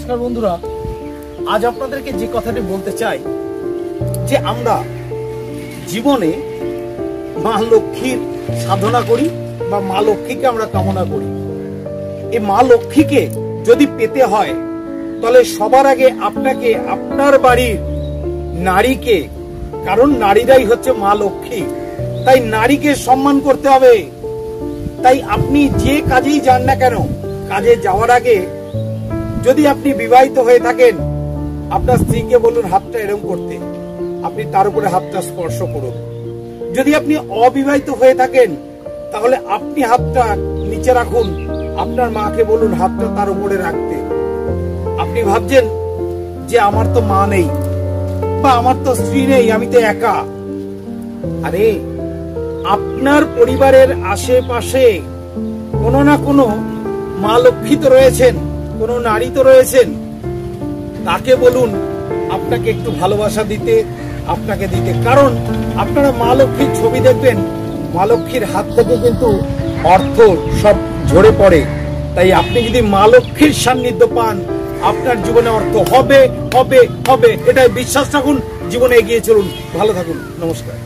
নমস্কার বন্ধুরা, আজ আপনাদেরকে যে কথাটি বলতে চাই যে আমরা জীবনে মা লক্ষ্মীর সাধনা করি বা মা লক্ষ্মীকে আমরা কামনা করি। এই মা লক্ষ্মীকে যদি পেতে হয় তাহলে সবার আগে আপনাকে আপনার বাড়ির নারীকে, কারণ নারীরাই হচ্ছে মা লক্ষ্মী, তাই নারীকে সম্মান করতে হবে। তাই আপনি যে কাজেই যান না কেন, কাজে যাওয়ার আগে যদি আপনি বিবাহিত হয়ে থাকেন, আপনার স্ত্রীকে বলুন হাতটা এরকম করতে, আপনি তার উপরে হাতটা স্পর্শ করুন। যদি আপনি অবিবাহিত হয়ে থাকেন তাহলে আপনি হাতটা নিচে রাখুন, আপনার মাকে বলুন হাতটা তার উপরে রাখতে। আপনি ভাবছেন যে আমার তো মা নেই বা আমার তো স্ত্রী নেই, আমি তো একা। আরে আপনার পরিবারের আশেপাশে কোনো না কোনো মা লক্ষ্মী তো রয়েছেন, কোনো নারী তো রয়েছেন, তাকে বলুন আপনাকে একটু ভালোবাসা দিতে, আপনাকে দিতে। কারণ আপনারা মা লক্ষ্মীর ছবি দেখবেন, মা লক্ষ্মীর হাত থেকে কিন্তু অর্থ সব ঝরে পড়ে। তাই আপনি যদি মা লক্ষ্মীর সান্নিধ্য পান, আপনার জীবনে অর্থ হবে হবে হবে, এটাই বিশ্বাস রাখুন, জীবনে এগিয়ে চলুন। ভালো থাকুন, নমস্কার।